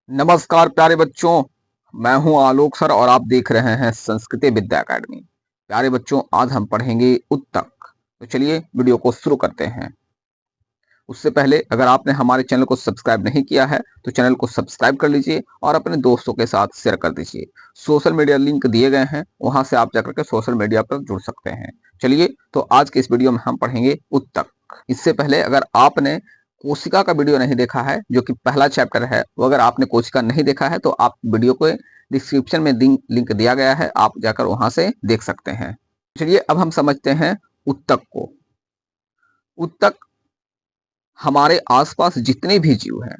नमस्कार प्यारे बच्चों। मैं हूं आलोक सर और आप देख रहे हैं संस्कृति विद्या अकेडमी। प्यारे बच्चों, आज हम पढ़ेंगे उत्तक। तो चलिए वीडियो को शुरू करते हैं। उससे पहले अगर आपने हमारे चैनल को सब्सक्राइब नहीं किया है तो चैनल को सब्सक्राइब कर लीजिए और अपने दोस्तों के साथ शेयर कर दीजिए। सोशल मीडिया लिंक दिए गए हैं, वहां से आप जाकर के सोशल मीडिया पर जुड़ सकते हैं। चलिए, तो आज के इस वीडियो में हम पढ़ेंगे उत्तक। इससे पहले अगर आपने कोशिका का वीडियो नहीं देखा है, जो कि पहला चैप्टर है, वो अगर आपने कोशिका नहीं देखा है तो आप वीडियो को डिस्क्रिप्शन में लिंक दिया गया है, आप जाकर वहां से देख सकते हैं। चलिए, अब हम समझते हैं उत्तक को। उत्तक हमारे आसपास जितने भी जीव हैं,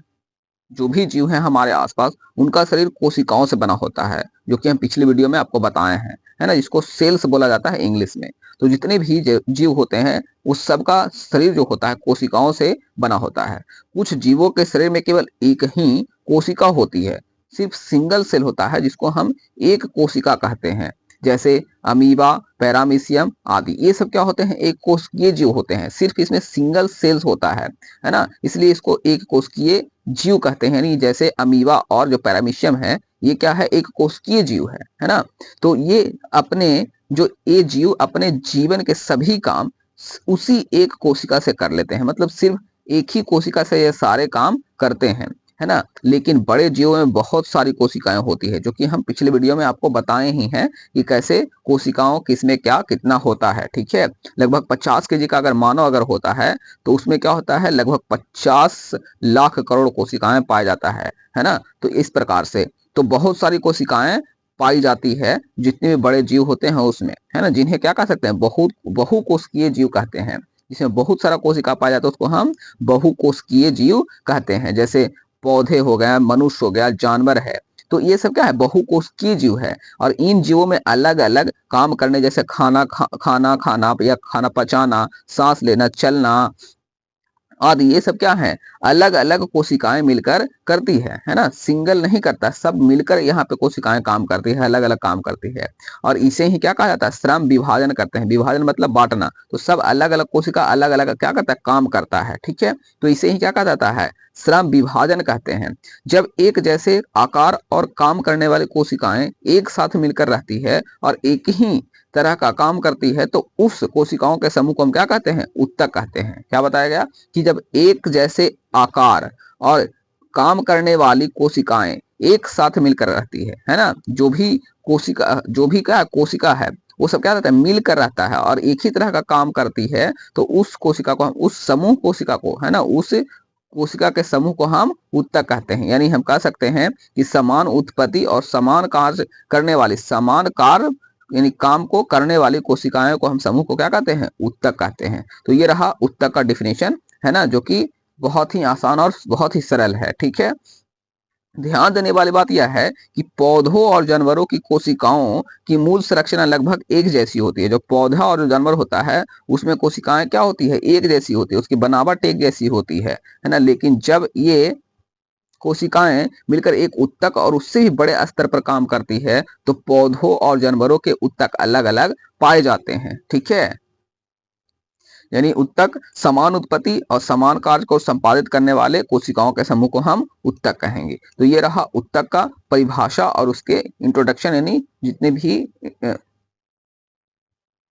जो भी जीव हैं हमारे आसपास, उनका शरीर कोशिकाओं से बना होता है, जो कि हम पिछले वीडियो में आपको बताए हैं, है ना, जिसको सेल्स बोला जाता है इंग्लिश में। तो जितने भी जीव होते हैं, उस सब का शरीर जो होता है कोशिकाओं से बना होता है। कुछ जीवों के शरीर में केवल एक ही कोशिका होती है, सिर्फ सिंगल सेल होता है, जिसको हम एक कोशिका कहते हैं। जैसे अमीबा, पैरामीशियम आदि, ये सब क्या होते हैं, एक कोशिकीय जीव होते हैं, सिर्फ इसमें सिंगल सेल्स होता है ना, इसलिए इसको एक कोशिकीय जीव कहते हैं। यानी जैसे अमीबा और जो पैरामीशियम है, ये क्या है, एक कोशिकीय जीव है ना। तो ये अपने जो ये जीव अपने जीवन के सभी काम उसी एक कोशिका से कर लेते हैं, मतलब सिर्फ एक ही कोशिका से ये सारे काम करते हैं, है ना। लेकिन बड़े जीवों में बहुत सारी कोशिकाएं होती है, जो कि हम पिछले वीडियो में आपको बताए ही हैं कि कैसे कोशिकाओं किसमें क्या कितना होता है। ठीक है, लगभग 50 केजी का अगर मानव अगर होता है तो उसमें क्या होता है, लगभग 50 लाख करोड़ कोशिकाएं पाया जाता है ना। तो इस प्रकार से तो बहुत सारी कोशिकाएं पाई जाती है जितने भी बड़े जीव होते हैं उसमें, है ना, जिन्हें क्या कह सकते हैं, बहुकोशिकीय जीव कहते हैं। जिसमें बहुत सारा कोशिका पाया जाता है उसको हम बहुकोशिकीय जीव कहते हैं। जैसे पौधे हो गया, मनुष्य हो गया, जानवर है, तो ये सब क्या है, बहुकोशिकीय जीव है। और इन जीवों में अलग अलग काम करने, जैसे खाना खाना या खाना पचाना, सांस लेना, चलना आदि, ये सब क्या है, अलग अलग कोशिकाएं मिलकर करती है ना। सिंगल नहीं करता, सब मिलकर यहाँ पे कोशिकाएं काम करती है, अलग अलग काम करती है। और इसे ही क्या कहा जाता है, श्रम विभाजन करते हैं। विभाजन मतलब बांटना। तो सब अलग अलग कोशिका अलग अलग क्या करता है, काम करता है। ठीक है, तो इसे ही क्या कहा जाता है, श्रम विभाजन कहते हैं। जब एक जैसे आकार और काम करने वाली कोशिकाएं एक साथ मिलकर रहती है और एक ही तरह का काम करती है, तो उस कोशिकाओं के समूह को हम क्या कहते हैं, उत्तक कहते हैं। क्या बताया गया कि जब एक जैसे आकार और काम करने वाली कोशिकाएं एक साथ मिलकर रहती है ना, जो भी क्या कोशिका है, वो सब क्या रहता है, मिलकर रहता है और एक ही तरह का काम करती है, तो उस कोशिका को हम, उस समूह कोशिका को, है ना, उस कोशिका के समूह को हम उत्तक कहते हैं। यानी हम कह सकते हैं कि समान उत्पत्ति और समान कार्य करने वाली, समान कार्य यानी काम को करने वाली कोशिकाएं को हम समूह को क्या कहते हैं, उत्तक कहते हैं। तो ये रहा उत्तक का डिफिनेशन, है ना, जो कि बहुत ही आसान और बहुत ही सरल है। ठीक है, ध्यान देने वाली बात यह है कि पौधों और जानवरों की कोशिकाओं की मूल संरचना लगभग एक जैसी होती है। जो पौधा और जो जानवर होता है, उसमें कोशिकाएं क्या होती है, एक जैसी होती है, उसकी बनावट एक जैसी होती है ना। लेकिन जब ये कोशिकाएं मिलकर एक उत्तक और उससे भी बड़े स्तर पर काम करती है, तो पौधों और जानवरों के उत्तक अलग अलग पाए जाते हैं। ठीक है, यानी उत्तक समान उत्पत्ति और समान कार्य को संपादित करने वाले कोशिकाओं के समूह को हम उत्तक कहेंगे। तो ये रहा उत्तक का परिभाषा और उसके इंट्रोडक्शन, यानी जितने भी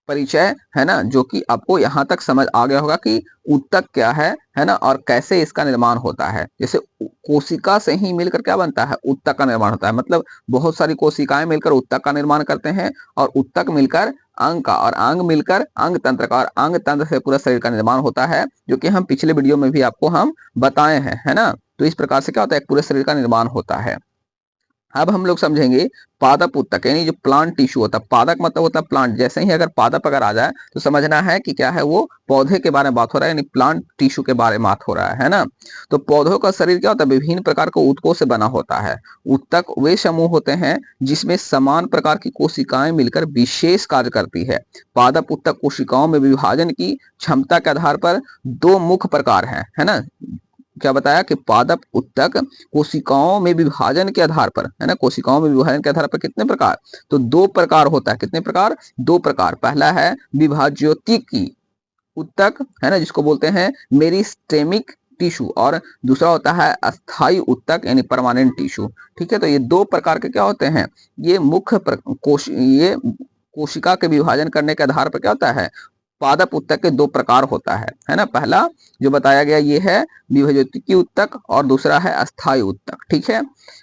परिचय, है ना, जो कि आपको यहाँ तक समझ आ गया होगा कि उत्तक क्या है ना, और कैसे इसका निर्माण होता है। जैसे कोशिका से ही मिलकर क्या बनता है, उत्तक का निर्माण होता है। मतलब बहुत सारी कोशिकाएं मिलकर उत्तक का निर्माण करते हैं और उत्तक मिलकर अंग का, और अंग मिलकर अंग तंत्र का, और अंग तंत्र से पूरा शरीर का निर्माण होता है, जो कि हम पिछले वीडियो में भी आपको हम बताए हैं, है ना। तो इस प्रकार से क्या होता है, पूरे शरीर का निर्माण होता है। अब हम लोग समझेंगे पादप उत्तक, यानी जो प्लांट टिश्यू होता है। पादप मतलब होता है प्लांट। जैसे ही अगर पादप अगर आ जाए तो समझना है कि क्या है, वो पौधे के बारे में बात हो रहा है, यानी प्लांट टिश्यू के बारे में बात हो रहा है ना। तो पौधों का शरीर क्या होता है, विभिन्न प्रकार के ऊतकों से बना होता है। उत्तक वे समूह होते हैं जिसमें समान प्रकार की कोशिकाएं मिलकर विशेष कार्य करती है। पादप उत्तक कोशिकाओं में विभाजन की क्षमता के आधार पर दो मुख्य प्रकार हैं, है ना। क्या बताया कि पादप उत्तक कोशिकाओं में विभाजन के आधार पर, है ना, कोशिकाओं में विभाजन के आधार पर कितने प्रकार, तो दो प्रकार होता है। कितने प्रकार, दो प्रकार। पहला है विभाज्योतिकी उत्तक, है ना, जिसको बोलते हैं मेरिस्टेमिक टिश्यू और दूसरा होता है अस्थायी उत्तक यानी परमानेंट टिश्यू। ठीक है, तो ये दो प्रकार के क्या होते हैं, ये ये कोशिका के विभाजन करने के आधार पर क्या होता है, पादप उत्तक के दो प्रकार होता है ना। पहला जो बताया गया ये है विभज्योति उत्तक और दूसरा है अस्थायी उत्तक। ठीक है,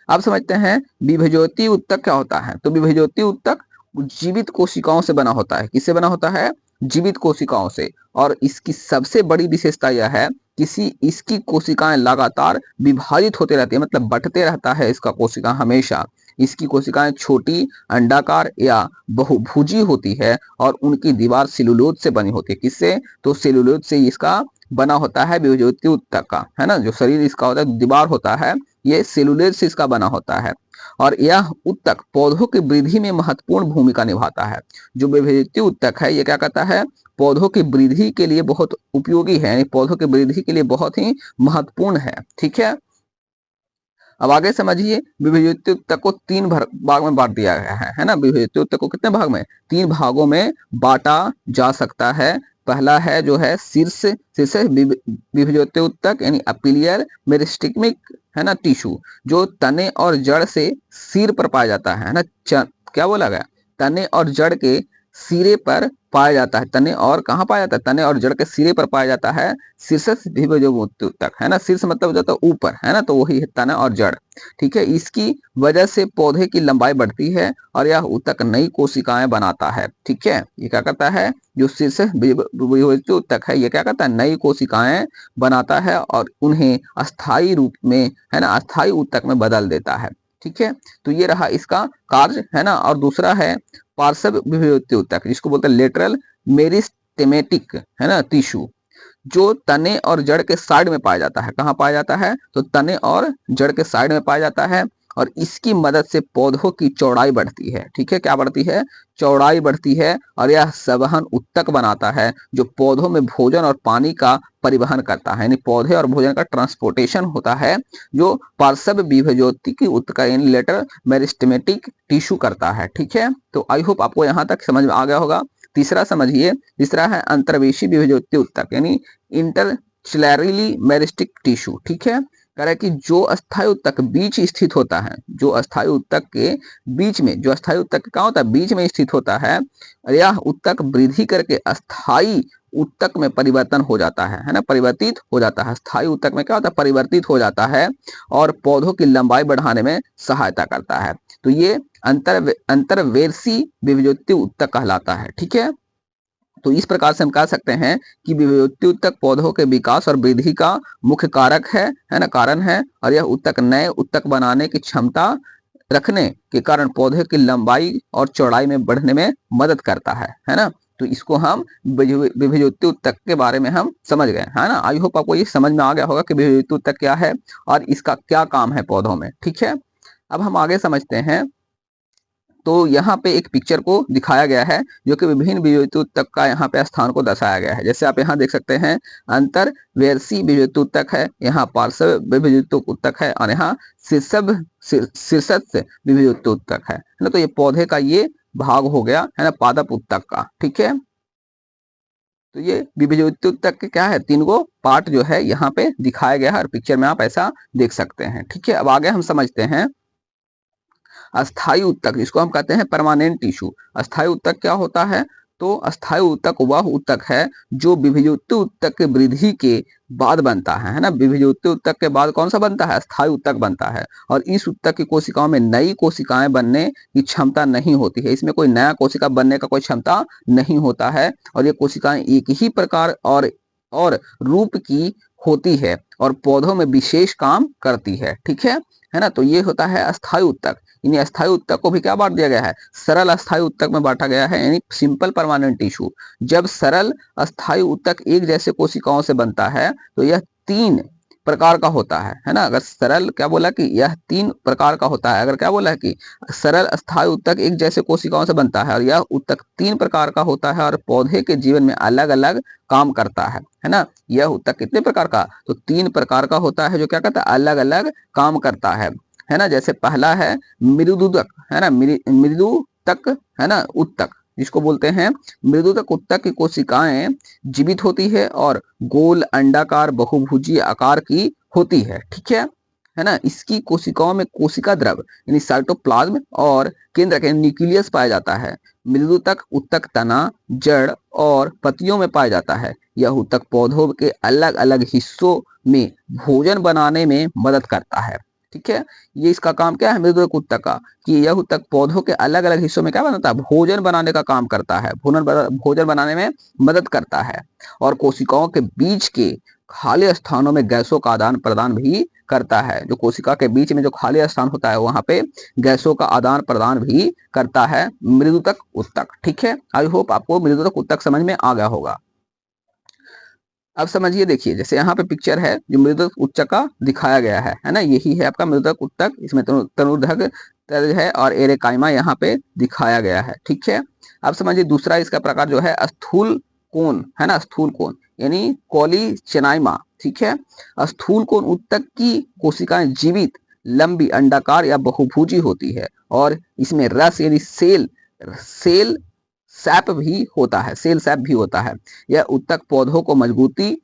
अब समझते हैं विभज्योति उत्तक क्या होता है। तो विभज्योति उत्तक जीवित कोशिकाओं से बना होता है। किससे बना होता है, जीवित कोशिकाओं से। और इसकी सबसे बड़ी विशेषता यह है इसकी कोशिकाएं लगातार विभाजित होते रहती है, मतलब बढ़ते रहता है इसका कोशिका हमेशा। इसकी कोशिकाएं छोटी, अंडाकार या बहुभुजी होती है और उनकी दीवार सेलुलोज से बनी होती है। किससे, तो सेलुलोज से इसका बना होता है विभज्योति उत्तक का, है ना। जो शरीर इसका होता है, दीवार होता है, ये सेलुलोज से इसका बना होता है। और यह उत्तक पौधों की वृद्धि में महत्वपूर्ण भूमिका निभाता है। जो विभज्योति उत्तक है ये क्या कहता है, पौधों की वृद्धि के लिए बहुत उपयोगी है, यानी पौधों की वृद्धि के लिए बहुत ही महत्वपूर्ण है। ठीक है, अब आगे समझिए विभज्योति उत्तक को तीन भाग में बांट दिया गया है ना। विभज्योति उत्तक को कितने भाग में, तीन भागों में बांटा जा सकता है। पहला है जो है शीर्ष विभज्योति उत्तक यानी अपिलियर मेरिस्टेमिक, है ना, टिश्यू, जो तने और जड़ से सिर पर पाया जाता है ना। क्या बोला गया, तने और जड़ के सिरे पर पाया जाता है। तने और कहाँ पाया जाता है, तने और जड़ के सिरे पर पाया जाता है शीर्ष विभज्योति उत्तक, है ना। शीर्ष मतलब हो जाता है ऊपर, है ना, तो वही है तना और जड़। ठीक है, इसकी वजह से पौधे की लंबाई बढ़ती है और यह उत्तक नई कोशिकाएं बनाता है। ठीक है, ये क्या करता है, जो शीर्ष विभज्योति उत्तक है ये क्या करता है, नई कोशिकाएं बनाता है और उन्हें अस्थायी रूप में, है ना, अस्थायी उत्तक में बदल देता है। ठीक है, तो ये रहा इसका कार्य, है ना। और दूसरा है पार्श्व विभज्योति उत्तक, जिसको बोलते हैं लेटरल मेरिस्टेमेटिक, है ना, टिश्यू, जो तने और जड़ के साइड में पाया जाता है। कहाँ पाया जाता है, तो तने और जड़ के साइड में पाया जाता है और इसकी मदद से पौधों की चौड़ाई बढ़ती है। ठीक है, क्या बढ़ती है, चौड़ाई बढ़ती है और यह संवहन उत्तक बनाता है जो पौधों में भोजन और पानी का परिवहन करता है, यानी पौधे और भोजन का ट्रांसपोर्टेशन होता है, जो पार्श्व विभज्योति की उत्तक यानी लेटरल मेरिस्टेमेटिक टिश्यू करता है। ठीक है, तो आई होप आपको यहाँ तक समझ में आ गया होगा। तीसरा समझिए, तीसरा है अंतर्वेशी विभज्योति उत्तक यानी इंटरचैलरी मेरिस्टिक टिश्यू। ठीक है, कह रहा है कि जो अस्थायी उत्तक बीच स्थित होता है, जो अस्थायी उत्तक के बीच में, जो अस्थायी उत्तक क्या होता है, बीच में स्थित होता है, यह उत्तक वृद्धि करके अस्थायी उत्तक में परिवर्तन हो जाता है ना, परिवर्तित हो जाता है। अस्थायी उत्तक में क्या होता है, परिवर्तित हो जाता है और पौधों की लंबाई बढ़ाने में सहायता करता है। तो ये अंतर्वेशी विभज्योति उत्तक कहलाता है। ठीक है, तो इस प्रकार से हम कह सकते हैं कि विभज्योति उत्तक पौधों के विकास और वृद्धि का मुख्य कारक है ना, कारण है। और यह उत्तक नए उत्तक बनाने की क्षमता रखने के कारण पौधे की लंबाई और चौड़ाई में बढ़ने में मदद करता है ना। तो इसको हम विभज्योति उत्तक के बारे में हम समझ गए, है ना। आई होप आपको ये समझ में आ गया होगा कि विभज्योति उत्तक क्या है और इसका क्या काम है पौधों में। ठीक है, अब हम आगे समझते हैं। तो यहाँ पे एक पिक्चर को दिखाया गया है जो कि विभिन्न विभज्योति उत्तक का यहाँ पे स्थान को दर्शाया गया है। जैसे आप यहाँ देख सकते हैं अंतर्वेशी विभज्योति उत्तक है, यहाँ पार्श्व विभज्योति उत्तक है और यहाँ शीर्षस्थ विभज्योति उत्तक है ना। तो ये पौधे का ये भाग हो गया, है ना, पादप उत्तक का। ठीक है, तो ये विभज्योति उत्तक के क्या है, तीन गो पार्ट जो है यहाँ पे दिखाया गया है और पिक्चर में आप ऐसा देख सकते हैं। ठीक है, अब आगे हम समझते हैं अस्थायी उत्तक, जिसको हम कहते हैं परमानेंट टिश्यू। अस्थायी उत्तक क्या होता है, तो अस्थायी उत्तक वह उत्तक है जो विभज्योति उत्तक के वृद्धि के बाद बनता है ना। विभज्योति उत्तक के बाद कौन सा बनता है, अस्थायी उत्तक बनता है। और इस उत्तक की कोशिकाओं में नई कोशिकाएं बनने की क्षमता नहीं होती है, इसमें कोई नया कोशिका बनने का कोई क्षमता नहीं होता है और ये कोशिकाएं एक ही प्रकार और रूप की होती है और पौधों में विशेष काम करती है। ठीक है ना। तो ये होता है अस्थायी उत्तक। इन्हीं अस्थायी उत्तक को भी क्या बांट दिया गया है, सरल अस्थायी उत्तक में बांटा गया है, यानी सिंपल परमानेंट टिश्यू। जब सरल अस्थायी उत्तक एक जैसे कोशिकाओं से बनता है तो यह तीन प्रकार का होता है ना। अगर सरल क्या बोला कि यह तीन प्रकार का होता है, अगर क्या बोला है कि सरल अस्थायी उत्तक एक जैसे कोशिकाओं से बनता है और यह उत्तक तीन प्रकार का होता है और पौधे के जीवन में अलग अलग काम करता है ना। यह उत्तक कितने प्रकार का, तो तीन प्रकार का होता है जो क्या करता है, अलग अलग काम करता है ना। जैसे पहला है मृदुतक, है ना, मृदुतक, है ना, उत्तक, जिसको बोलते हैं मृदुतक उत्तक की कोशिकाएं जीवित होती है और गोल अंडाकार बहुभुजीय आकार की होती है। ठीक है ना। इसकी कोशिकाओं में कोशिका द्रव यानी साइटोप्लाज्म और केंद्रक यानी न्यूक्लियस पाया जाता है। मृदुतक उत्तक तना, जड़ और पत्तियों में पाया जाता है। यह उत्तक पौधों के अलग अलग हिस्सों में भोजन बनाने में मदद करता है। ठीक है, ये इसका काम क्या है मृदुतक उत्तक का, कि यह उत्तक पौधों के अलग अलग हिस्सों में क्या बनाता है, भोजन बनाने का काम करता है, भोजन बनाने में मदद करता है और कोशिकाओं के बीच के खाली स्थानों में गैसों का आदान प्रदान भी करता है। जो कोशिका के बीच में जो खाली स्थान होता है वहां पे गैसों का आदान प्रदान भी करता है मृदुतक उत्तक। ठीक है, आई होप आपको मृदुतक उत्तक समझ में आ गया होगा। अब समझिए, देखिए जैसे यहाँ पे पिक्चर है जो मृदुतक उत्तक का दिखाया गया है ना, यही है आपका मृदुतक उत्तक। इसमें तनुर्धक तल है और एरेकाइमा यहाँ पे दिखाया गया है। ठीक है, अब समझिए दूसरा इसका प्रकार जो है स्थूल कोन है ना, स्थूल कोन यानी कॉलीचेनाइमा। ठीक है, स्थूल कोन उत्तक की कोशिकाएं जीवित, लंबी, अंडाकार या बहुभुजी होती है और इसमें रस यानी सेल सैप भी होता है, सेल सैप भी होता है। यह उत्तक पौधों को मजबूती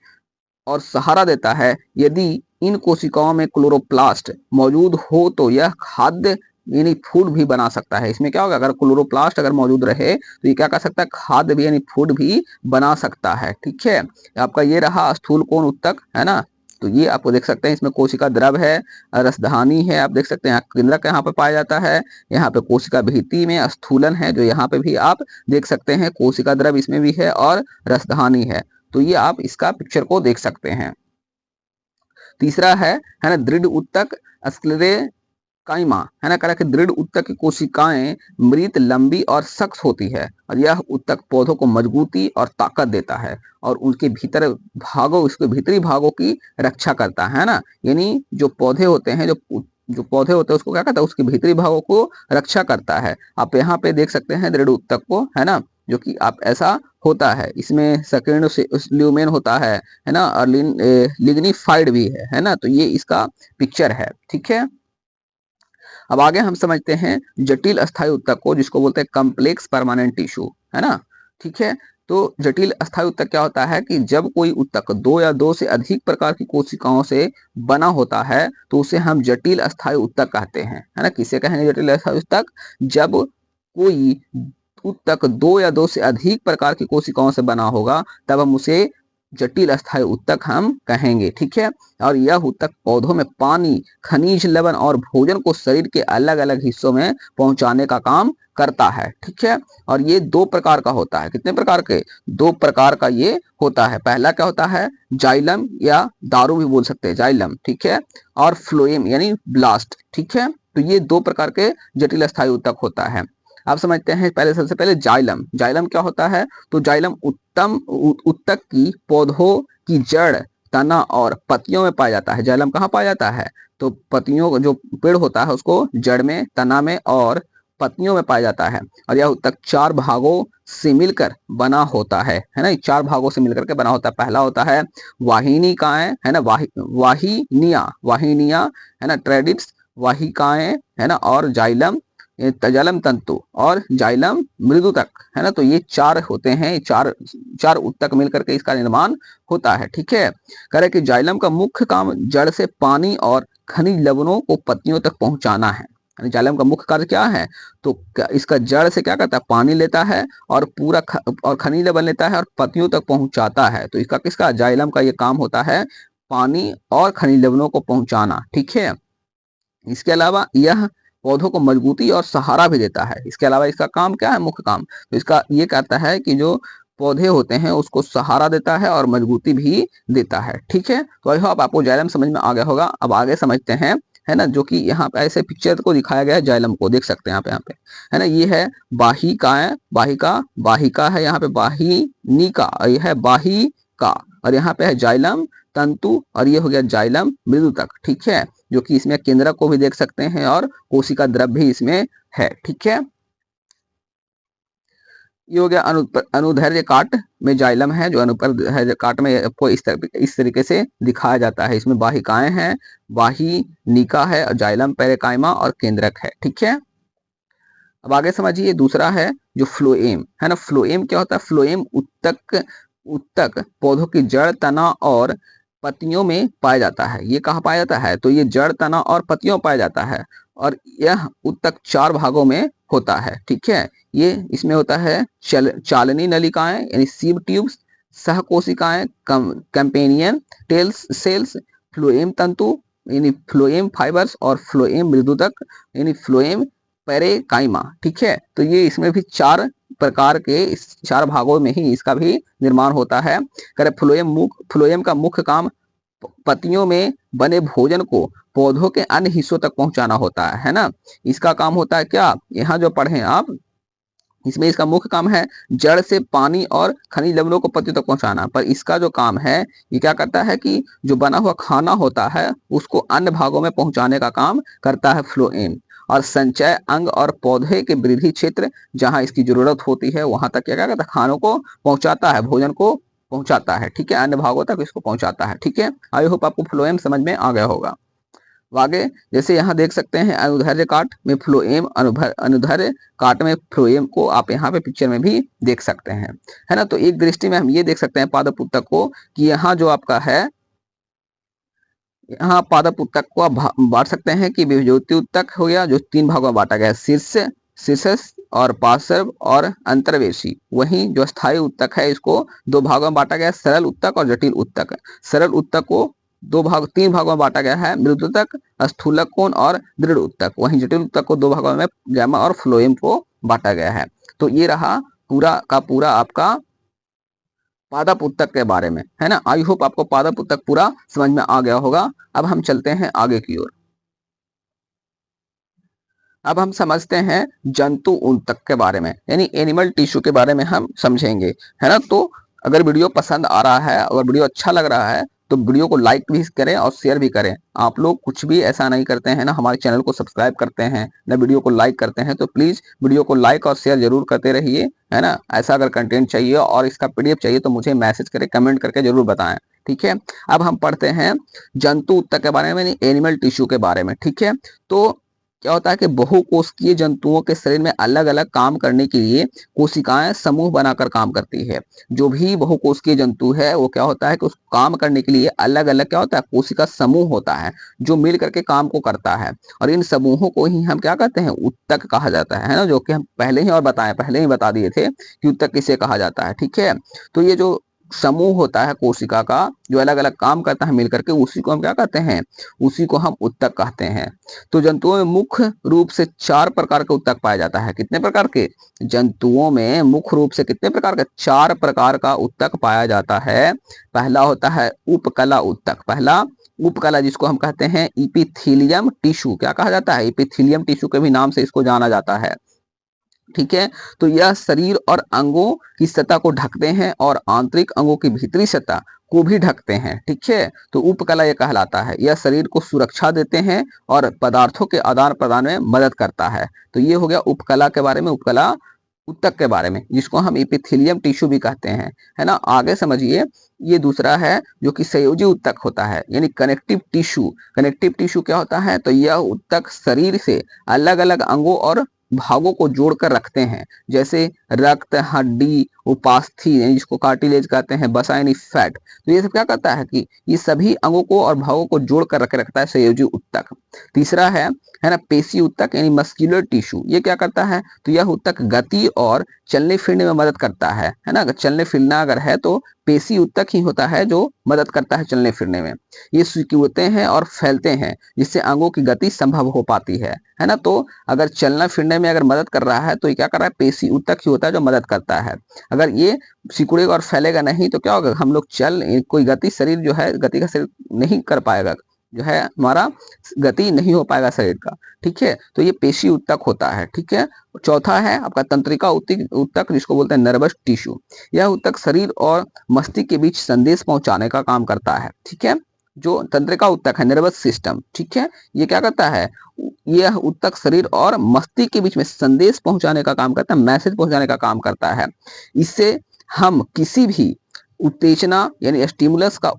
और सहारा देता है। यदि इन कोशिकाओं में क्लोरोप्लास्ट मौजूद हो तो यह खाद्य यानी फूड भी बना सकता है। इसमें क्या होगा, अगर क्लोरोप्लास्ट अगर मौजूद रहे तो ये क्या कर सकता है, खाद्य भी यानी फूड भी बना सकता है। ठीक है, आपका ये रहा स्थूल कोण उत्तक है ना। तो ये आपको देख सकते हैं, इसमें कोशिका द्रव है, रसधानी है, आप देख सकते हैं केंद्रक यहाँ पे पाया जाता है। यहाँ पे कोशिका भित्ति में स्थूलन है जो यहाँ पे भी आप देख सकते हैं, कोशिका द्रव इसमें भी है और रसधानी है। तो ये आप इसका पिक्चर को देख सकते हैं। तीसरा है ना दृढ़ उत्तक स्क्लेरेकाइमा है ना, कह रहा है कि दृढ़ उत्तक की कोशिकाएं मृत, लंबी और सख्त होती है और यह उत्तक पौधों को मजबूती और ताकत देता है और उनके भीतर भागों, उसके भीतरी भागों की रक्षा करता है ना। यानी जो पौधे होते हैं, जो पौधे होते हैं उसको क्या कहता है, उसके भीतरी भागों को रक्षा करता है। आप यहाँ पे देख सकते हैं दृढ़ उत्तक को है ना, जो कि आप ऐसा होता है। इसमें सकीर्ण ल्यूमेन होता है ना, और लिग्निफाइड भी है ना। तो ये इसका पिक्चर है। ठीक है, अब आगे हम समझते हैं जटिल अस्थायी उत्तक को, जिसको बोलते हैं कॉम्प्लेक्स परमानेंट टिश्यू है ना। ठीक है, तो जटिल अस्थायी उत्तक क्या होता है कि जब कोई उत्तक दो या दो से अधिक प्रकार की कोशिकाओं से बना होता है तो उसे हम जटिल अस्थायी उत्तक कहते हैं है ना। किसे कहेंगे जटिल अस्थायी उत्तक, जब कोई उत्तक दो या दो से अधिक प्रकार की कोशिकाओं से बना होगा तब हम उसे जटिल अस्थायी उत्तक हम कहेंगे। ठीक है, और यह उत्तक पौधों में पानी, खनिज लवण और भोजन को शरीर के अलग अलग हिस्सों में पहुंचाने का काम करता है। ठीक है, और ये दो प्रकार का होता है। कितने प्रकार के, दो प्रकार का ये होता है। पहला क्या होता है, जाइलम या दारू भी बोल सकते हैं, जाइलम। ठीक है, और फ्लोएम यानी ब्लास्ट। ठीक है, तो ये दो प्रकार के जटिल अस्थायी उत्तक होता है। आप समझते हैं पहले, सबसे पहले जाइलम। जाइलम क्या होता है, तो जाइलम उत्तक की पौधों की जड़, तना और पत्तियों में पाया जाता है। जाइलम कहाँ पाया जाता है, तो पत्तियों, जो पेड़ होता है उसको जड़ में, तना में और पत्तियों में पाया जाता है। और यह उत्तक चार भागों से मिलकर बना होता है ना, चार भागों से मिलकर के बना होता है। पहला होता है वाहिनिकाएं है ना, वाहिनिया है ना, ट्रेडिट्स, वाहिकाएं है ना, और जाइलम, जाइलम तंतु और जाइलम मृदुतक है ना। तो ये चार होते हैं, चार उत्तक मिलकर के इसका निर्माण होता है। ठीक है, कह रहे कि जाइलम का मुख्य काम जड़ से पानी और खनिज लवणों को पत्तियों तक पहुंचाना है। जाइलम का मुख्य कार्य क्या है, तो इसका जड़ से क्या करता है, पानी लेता है और पूरा और खनिज लवण लेता है और पत्तियों तक पहुंचाता है। तो इसका किसका, जाइलम का ये काम होता है, पानी और खनिज लवणों को पहुंचाना। ठीक है, इसके अलावा यह पौधों को मजबूती और सहारा भी देता है। इसके अलावा इसका काम क्या है, मुख्य काम, तो इसका ये कहता है कि जो पौधे होते हैं उसको सहारा देता है और मजबूती भी देता है। ठीक है, तो आई होप आपको जाइलम समझ में आ गया होगा। अब आगे समझते हैं है ना, जो कि यहाँ पे ऐसे पिक्चर को दिखाया गया है जाइलम को, देख सकते हैं आप यहाँ पे है ना। ये है वाहिका है यहाँ पे, वाहिनिका, ये है वाहिका, और यहाँ पे है जाइलम तंतु, और ये हो गया जाइलम मृदुतक। ठीक है, जो कि इसमें केंद्रक को भी देख सकते हैं और कोशिका द्रव भी इसमें है। ठीक है, ये हो गया अनुदैर्ध्य काट में जाइलम है, जो अनुदैर्ध्य काट में आपको इस तरीके से दिखाया जाता है। इसमें वाहिकाएं हैं, वाहिनिका है और जाइलम पेरेकाइमा और केंद्रक है। ठीक है, अब आगे समझिए, दूसरा है जो फ्लोएम है ना। फ्लोएम क्या होता है? फ्लोएम उत्तक उत्तक पौधों की जड़, तना और पत्तियों में पाया जाता है। ये कहाँ पाया जाता है? तो ये जड़, तना और पत्तियों में पाया जाता है और यह उत्तक 4 भागों में होता है। ठीक है, ये इसमें होता है चालनी नलिकाएं यानी सीव ट्यूब्स, सहकोशिकाएं, कैंपेनियन टेल्स सेल्स, फ्लोएम तंतु यानी फ्लोएम फाइबर्स और फ्लोएम मृदुतक यानी फ्लोएम पेरेकाइमा। ठीक है, तो ये इसमें भी 4 प्रकार के, इस 4 भागों में ही इसका भी निर्माण होता है। करे फ्लोएम का मुख्य काम पत्तियों में बने भोजन को पौधों के अन्य हिस्सों तक पहुंचाना होता है ना। इसका काम होता है क्या? यहाँ जो पढ़े आप, इसमें इसका मुख्य काम है जड़ से पानी और खनिज लवणों को पत्तियों तक पहुंचाना। पर इसका जो काम है, ये क्या करता है कि जो बना हुआ खाना होता है उसको अन्य भागों में पहुंचाने का काम करता है फ्लोएम। और संचय अंग और पौधे के वृद्धि क्षेत्र जहां इसकी जरूरत होती है वहां तक क्या करता है? खानों को पहुंचाता है, भोजन को पहुंचाता है। ठीक है, अन्य भागों तक इसको पहुंचाता है। ठीक है, आई होप आपको फ्लोएम समझ में आ गया होगा। आगे जैसे यहाँ देख सकते हैं अनुदैर्ध्य काट में फ्लोएम, अनुदैर्ध्य काट में फ्लोएम को आप यहाँ पे पिक्चर में भी देख सकते हैं, है ना। तो एक दृष्टि में हम ये देख सकते हैं पादप उत्तक को कि यहाँ जो आपका है, यहाँ पादप उत्तक को आप बांट सकते हैं कि विभज्योति उत्तक हो गया जो 3 भागों में बांटा गया है, शीर्षस्थ और पार्श्व और अंतर्वेशी। वहीं जो स्थायी उत्तक है इसको 2 भागों में बांटा गया है, सरल उत्तक और जटिल उत्तक। सरल उत्तक को 3 भागों में बांटा गया है, मृदु उत्तक, स्थूलक कोण और दृढ़ उत्तक। वहीं जटिल उत्तक को 2 भागों में गैमा और फ्लोएम को बांटा गया है। तो ये रहा पूरा का पूरा आपका पादप उत्तक के बारे में, है ना। आई होप आपको पादप उत्तक पूरा समझ में आ गया होगा। अब हम चलते हैं आगे की ओर। अब हम समझते हैं जंतु उत्तक के बारे में, यानी एनिमल टिश्यू के बारे में हम समझेंगे, है ना। तो अगर वीडियो पसंद आ रहा है, अगर वीडियो अच्छा लग रहा है तो वीडियो को लाइक भी करें और शेयर भी करें। आप लोग कुछ भी ऐसा नहीं करते हैं ना, हमारे चैनल को सब्सक्राइब करते हैं ना वीडियो को लाइक करते हैं, तो प्लीज वीडियो को लाइक और शेयर जरूर करते रहिए, है ना। ऐसा अगर कंटेंट चाहिए और इसका पीडीएफ चाहिए तो मुझे मैसेज करें, कमेंट करके जरूर बताएं। ठीक है, अब हम पढ़ते हैं जंतु उत्तक के बारे में, एनिमल टिश्यू के बारे में। ठीक है, तो क्या होता है कि बहुकोशिकीय जंतुओं के शरीर में अलग अलग काम करने के लिए कोशिकाएं समूह बनाकर काम करती है। जो भी बहुकोशिकीय जंतु है वो क्या होता है कि उस काम करने के लिए अलग अलग क्या होता है, कोशिका समूह होता है जो मिल करके काम को करता है। और इन समूहों को ही हम क्या कहते हैं, उत्तक कहा जाता है ना, जो कि हम पहले ही बता दिए थे कि उत्तक किसे कहा जाता है। ठीक है, तो ये जो समूह होता है कोशिका का जो अलग अलग काम करता है मिलकर के, उसी को हम क्या कहते हैं, उसी को हम उत्तक कहते हैं। तो जंतुओं में मुख्य रूप से 4 प्रकार के उत्तक पाया जाता है। कितने प्रकार के? जंतुओं में मुख्य रूप से कितने प्रकार के? 4 प्रकार का उत्तक पाया जाता है। पहला होता है उपकला उत्तक। पहला उपकला, जिसको हम कहते हैं इपिथीलियम टिश्यू। क्या कहा जाता है? इपिथीलियम टिश्यू के भी नाम से इसको जाना जाता है। ठीक है, तो यह शरीर और अंगों की सतह को ढकते हैं और आंतरिक अंगों की भीतरी सतह को भी ढकते हैं। ठीक है, तो उपकला यह कहलाता है। यह शरीर को सुरक्षा देते हैं और पदार्थों के आदान प्रदान में मदद करता है। तो ये हो गया उपकला के बारे में, उपकला उत्तक के बारे में, जिसको हम एपिथेलियम टिश्यू भी कहते हैं, है ना। आगे समझिए, ये दूसरा है जो कि संयोजी उत्तक होता है, यानी कनेक्टिव टिश्यू। कनेक्टिव टिश्यू क्या होता है? तो यह उत्तक शरीर से अलग अलग अंगों और भागों को जोड़कर रखते हैं, जैसे रक्त, हड्डी, उपास्थि जिसको कार्टिलेज कहते हैं, वसा यानी फैट। तो ये सब क्या करता है कि ये सभी अंगों को और भागों को जोड़कर रखे रखता है संयोजी उत्तक। तीसरा है ना पेशी उत्तक यानी मस्कुलर टिश्यू। ये क्या करता है? तो यह उत्तक गति और चलने फिरने में मदद करता है ना। अगर चलने फिरना अगर है तो पेशी उत्तक ही होता है जो मदद करता है चलने फिरने में। ये सिकुड़ते हैं और फैलते हैं जिससे अंगों की गति संभव हो पाती है ना। तो अगर चलना फिरने में अगर मदद कर रहा है तो ये क्या कर रहा है? पेशी उत्तक ही होता है जो मदद करता है। अगर ये सिकुड़ेगा और फैलेगा नहीं तो क्या होगा? हम लोग कोई गति शरीर जो है, गति का शरीर नहीं कर पाएगा, जो है हमारा गति नहीं हो पाएगा शरीर का। ठीक है, तो ये पेशी उत्तक होता है। ठीक है, चौथा है आपका तंत्रिका उत्तक, जिसको बोलते हैं नर्वस टिश्यू। यह उत्तक शरीर और मस्तिष्क के बीच संदेश पहुंचाने का काम करता है। ठीक है, जो तंत्रिका उत्तक है, नर्वस सिस्टम, ठीक है, ये क्या करता है? यह उत्तक शरीर और मस्तिष्क के बीच में संदेश पहुंचाने का काम करता है, मैसेज पहुंचाने का काम करता है। इससे हम किसी भी उत्तेजना यानी स्टिमुलस का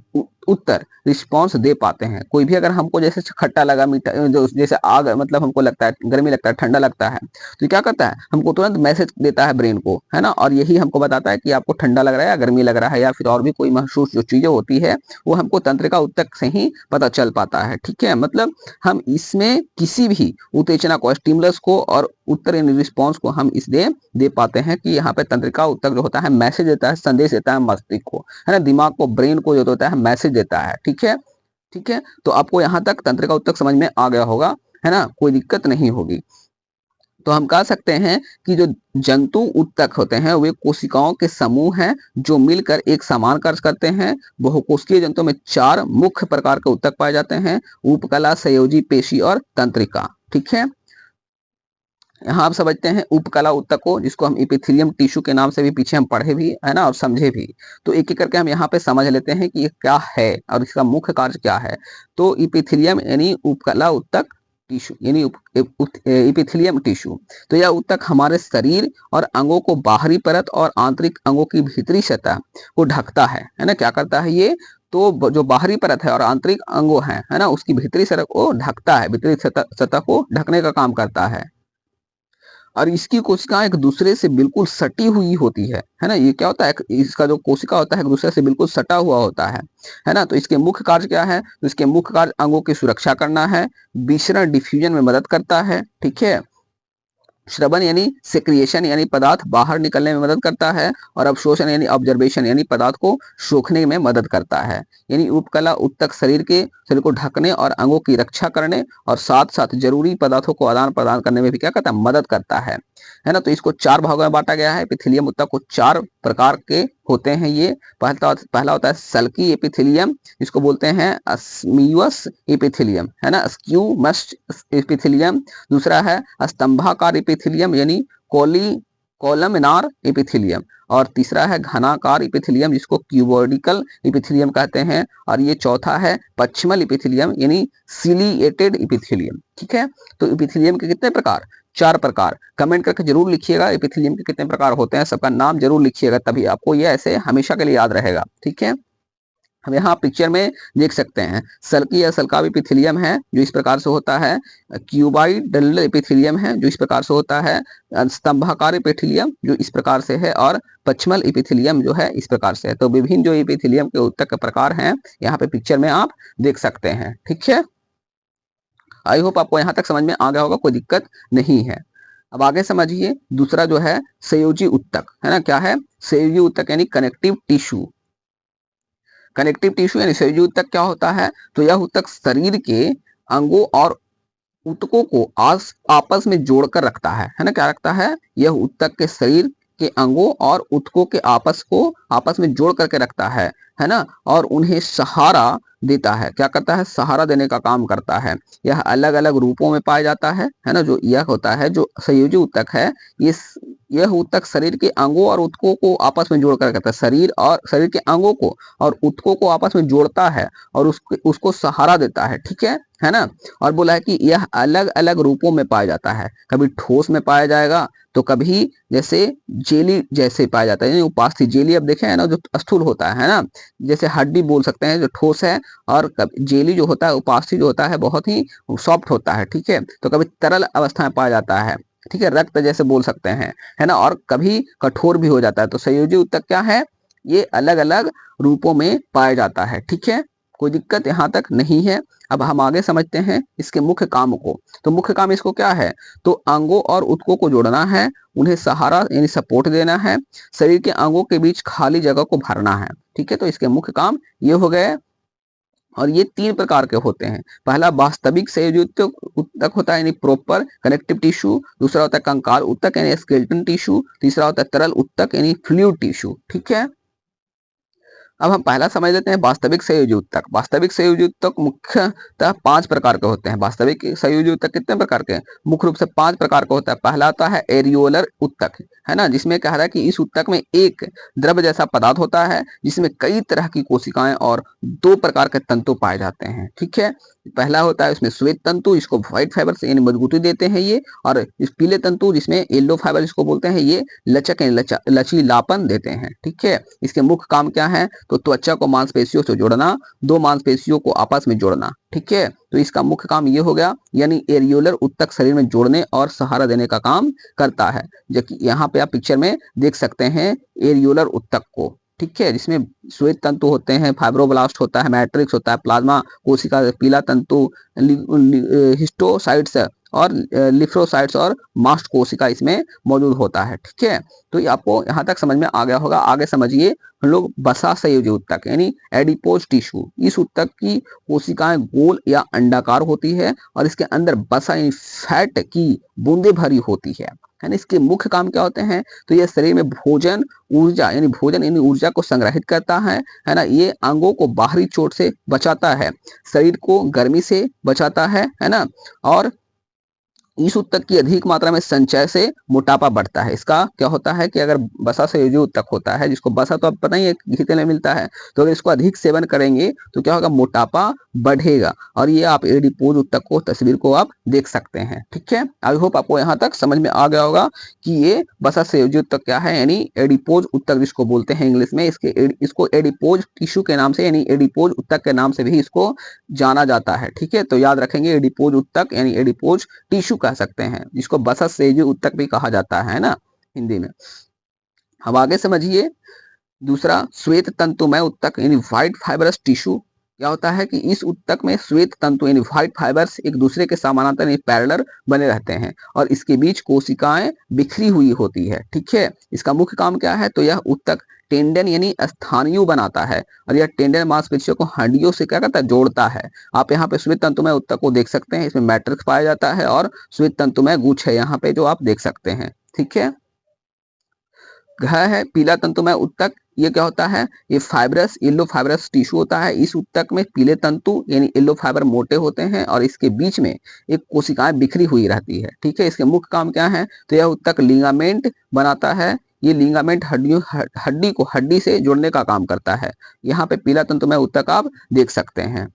उत्तर रिस्पॉन्स दे पाते हैं। कोई भी अगर हमको जैसे खट्टा लगा, मीठा, जो जैसे आग मतलब हमको लगता है, गर्मी लगता है, ठंडा लगता है, तो क्या करता है, हमको तुरंत मैसेज देता है ब्रेन को, है ना, और यही हमको बताता है कि आपको ठंडा लग रहा है या गर्मी लग रहा है, या फिर और भी कोई महसूस जो चीजें होती है वो हमको तंत्रिका ऊतक से ही पता चल पाता है। ठीक है, मतलब हम इसमें किसी भी उत्तेजना को, स्टिमुलस को और उत्तर यानी रिस्पॉन्स को हम इसलिए दे पाते हैं कि यहाँ पे तंत्रिका ऊतक जो होता है मैसेज देता है, संदेश देता है मस्तिष्क को, है ना, दिमाग को, ब्रेन को जो होता है मैसेज देता है। ठीक है, ठीक है, तो आपको यहाँ तक तंत्रिका ऊतक समझ में आ गया होगा, है ना, कोई दिक्कत नहीं होगी। तो हम कह सकते हैं कि जो जंतु ऊतक होते हैं वे कोशिकाओं के समूह हैं जो मिलकर एक समान कार्य करते हैं। बहुकोशिकीय जंतुओं में 4 मुख्य प्रकार के ऊतक पाए जाते हैं: उपकला, संयोजी, पेशी और तंत्रिका। ठीक है, यहाँ आप समझते हैं उपकला ऊतक को, जिसको हम एपिथेलियम टिश्यू के नाम से भी पीछे हम पढ़े भी है ना और समझे भी। तो एक एक करके हम यहाँ पे समझ लेते हैं कि ये क्या है और इसका मुख्य कार्य क्या है। तो एपिथेलियम यानी उपकला ऊतक टिश्यू यानी एपिथेलियम टिश्यू, तो यह ऊतक हमारे शरीर और अंगों को बाहरी परत और आंतरिक अंगों की भीतरी सतह को ढकता है ना। क्या करता है ये, तो जो बाहरी परत है और आंतरिक अंगों है ना, उसकी भीतरी सतह को ढकता है, भीतरी सतह को ढकने का काम करता है। और इसकी कोशिकाएं एक दूसरे से बिल्कुल सटी हुई होती है ना। ये क्या होता है, इसका जो कोशिका होता है एक दूसरे से बिल्कुल सटा हुआ होता है ना। तो इसके मुख्य कार्य क्या है, तो इसके मुख्य कार्य अंगों की सुरक्षा करना है, विसरण डिफ्यूजन में मदद करता है। ठीक है, श्रवण यानी सेक्रिएशन यानी पदार्थ बाहर निकलने में मदद करता है, और अवशोषण यानी ऑब्जर्वेशन यानी पदार्थ को सोखने में मदद करता है। यानी उपकला ऊतक शरीर को ढकने और अंगों की रक्षा करने और साथ साथ जरूरी पदार्थों को आदान प्रदान करने में भी क्या करता है, मदद करता है ना। तो इसको 4 भागों में बांटा गया है। एपिथेलियम ऊतक को 4 प्रकार के होते हैं ये। पहला होता है सल्की एपिथेलियम, जिसको बोलते हैं स्क्यूमस एपिथेलियम, है ना, स्क्यूमस एपिथेलियम। दूसरा है स्तंभाकार एपिथेलियम यानी कॉलमनार एपिथेलियम, और तीसरा है घनाकार एपिथेलियम जिसको क्यूबोइडिकल एपिथेलियम कहते हैं, और ये चौथा है पश्चिमल एपिथेलियम यानी सिलिएटेड एपिथेलियम। ठीक है, तो एपिथेलियम के कितने प्रकार, 4 प्रकार। कमेंट करके जरूर लिखिएगा एपिथेलियम के कितने प्रकार होते हैं, सबका नाम जरूर लिखिएगा, तभी आपको ये ऐसे हमेशा के लिए याद रहेगा। ठीक है, हम यहाँ पिक्चर में देख सकते हैं सल्की या सल्काव एपिथेलियम है जो इस प्रकार से होता है, क्यूबाइडल एपिथेलियम है जो इस प्रकार से होता है, स्तंभाकार एपिथेलियम जो इस प्रकार से है, और पश्चिमल एपिथेलियम जो है इस प्रकार से है। तो विभिन्न जो एपिथेलियम के ऊतक के प्रकार हैं यहाँ पे पिक्चर में आप देख सकते हैं। ठीक है, आई होप आपको यहाँ तक समझ में आ गया होगा, कोई दिक्कत नहीं है। अब आगे समझिए दूसरा जो है संयोजी ऊतक, है ना। क्या है संयोजी ऊतक, यानी कनेक्टिव टिश्यू। कनेक्टिव टिश्यू यानी संयोजी ऊतक क्या होता है, तो यह ऊतक शरीर के अंगों और ऊतकों को आपस में जोड़कर रखता है ना। क्या रखता है, यह ऊतक के शरीर के अंगों और ऊतकों के आपस में जोड़ करके रखता है ना, और उन्हें सहारा देता है। क्या करता है, सहारा देने का काम करता है। यह अलग अलग रूपों में पाया जाता है ना। जो यह होता है, जो संयोजी ऊतक है, यह ऊतक शरीर के अंगों और ऊतकों को आपस में जोड़कर रखता है। शरीर के अंगों को और ऊतकों को आपस में जोड़ता है और उसको सहारा देता है। ठीक है ना। और बोला है कि यह अलग अलग रूपों में पाया जाता है, कभी ठोस में पाया जाएगा, तो कभी जैसे जेली जैसे पाया जाता है, उपास्थि जेली अब देखे है ना, जो स्थूल होता है ना, जैसे हड्डी बोल सकते हैं जो ठोस है, और जेली जो होता है, उपास्थि जो होता है, बहुत ही सॉफ्ट होता है। ठीक है, तो कभी तरल अवस्था में पाया जाता है। ठीक है, रक्त जैसे बोल सकते हैं, है ना, और कभी कठोर भी हो जाता है। तो संयोजी ऊतक क्या है, ये अलग अलग रूपों में पाया जाता है। ठीक है, कोई दिक्कत यहाँ तक नहीं है। अब हम आगे समझते हैं इसके मुख्य काम को। तो मुख्य काम इसको क्या है, तो अंगों और ऊतकों को जोड़ना है, उन्हें सहारा यानी सपोर्ट देना है, शरीर के अंगों के बीच खाली जगह को भरना है। ठीक है, तो इसके मुख्य काम ये हो गए, और ये 3 प्रकार के होते हैं। पहला वास्तविक संयोजी ऊतक होता है यानी प्रॉपर कनेक्टिव टिश्यू, दूसरा होता है कंकाल ऊतक यानी स्केलेटन टिश्यू, तीसरा होता है तरल ऊतक यानी फ्लूइड टिश्यू। ठीक है, अब हम पहला समझ लेते हैं वास्तविक संयोजी ऊतक। वास्तविक संयोजी ऊतक मुख्यतः 5 प्रकार के होते हैं। वास्तविक संयोजी ऊतक कितने प्रकार के हैं, मुख्य रूप से 5 प्रकार का होता है। पहला आता है एरियोलर ऊतक, है ना, जिसमें कह रहा है कि इस ऊतक में एक द्रव जैसा पदार्थ होता है जिसमें कई तरह की कोशिकाएं और 2 प्रकार के तंतु पाए जाते हैं। ठीक है, पहला होता है उसमें श्वेत तंतु, इसको व्हाइट फाइबर से यानी मजबूती देते हैं ये, और इस पीले तंतु जिसमें येलो फाइबर इसको बोलते हैं, ये लचक लचीलापन देते हैं। ठीक है, इसके मुख्य काम क्या है, तो त्वचा को मांसपेशियों से जोड़ना, दो मांसपेशियों को आपस में जोड़ना। ठीक है, तो इसका मुख्य काम ये हो गया, यानी एरियोलर ऊतक शरीर में जोड़ने और सहारा देने का काम करता है। जबकि यहाँ पे आप पिक्चर में देख सकते हैं एरियोलर ऊतक को। ठीक है, जिसमें श्वेत तंतु होते हैं, फाइब्रोब्लास्ट होता है, मैट्रिक्स होता है, प्लाज्मा कोशिका, पीला तंतु, हिस्टोसाइट्स और लिफ्रोसाइट्स और मास्ट कोशिका इसमें मौजूद होता है। ठीक है, तो ये आपको यहाँ तक समझ में आ गया होगा। आगे समझिए, हम लोग वसा संयोजी ऊतक यानी एडिपोज टिश्यू। इस ऊतक की कोशिकाएं गोल या अंडाकार होती है और इसके अंदर वसा यानी फैट की बूंदे भरी होती है ना। इसके मुख्य काम क्या होते हैं, तो ये शरीर में भोजन यानी ऊर्जा को संग्रहित करता है ना। ये अंगों को बाहरी चोट से बचाता है, शरीर को गर्मी से बचाता है ना। और इस ऊतक की अधिक मात्रा में संचय से मोटापा बढ़ता है। इसका क्या होता है कि अगर वसा संयोजी ऊतक होता है, जिसको वसा तो आप पता ही है घी तेल में मिलता है, तो अगर इसको अधिक सेवन करेंगे तो क्या होगा, मोटापा बढ़ेगा। और ये आप एडिपोज ऊतक को, तस्वीर को आप देख सकते हैं। ठीक है, आई होप आपको यहाँ तक समझ में आ गया होगा कि ये वसा संयोजी ऊतक क्या है, यानी एडिपोज ऊतक जिसको बोलते हैं इंग्लिश में। इसको एडिपोज टिश्यू के नाम से यानी एडिपोज ऊतक के नाम से भी इसको जाना जाता है। ठीक है, तो याद रखेंगे एडिपोज ऊतक यानी एडिपोज टिश्यू कह सकते हैं, जिसको वसा संयोजी ऊतक भी कहा जाता है ना हिंदी में। अब आगे समझिए, दूसरा श्वेत तंतुमय ऊतक यानी व्हाइट फाइबरस टिश्यू। क्या होता है कि इस ऊतक में श्वेत तंतु यानी व्हाइट फाइबर्स एक दूसरे के समानांतर यानी पैरेलल बने रहते हैं और इसके बीच कोशिकाएं बिखरी हुई होती है। ठीक है, इसका मुख्य काम क्या है, तो यह ऊतक टेंडन यानी स्थानीय बनाता है और यह टेंडन मांसपेशियों को हड्डियों से क्या करता है, जोड़ता है। आप यहाँ पे श्वेत तंतुमय ऊतक को देख सकते हैं, इसमें मैट्रिक्स पाया जाता है और श्वेत तंतुमय गुच्छ है यहाँ पे जो आप देख सकते हैं। ठीक है, घ है पीला तंतुमय ऊतक। ये क्या होता है, ये फाइब्रस येलो फाइब्रस टिश्यू होता है। इस ऊतक में पीले तंतु यानी येलो फाइबर मोटे होते हैं और इसके बीच में एक कोशिकाएं बिखरी हुई रहती है। ठीक है, इसके मुख्य काम क्या है, तो यह ऊतक लिगामेंट बनाता है। ये लिगामेंट हड्डी को हड्डी से जोड़ने का काम करता है। यहाँ पे पीला तंतुमय ऊतक आप देख सकते हैं।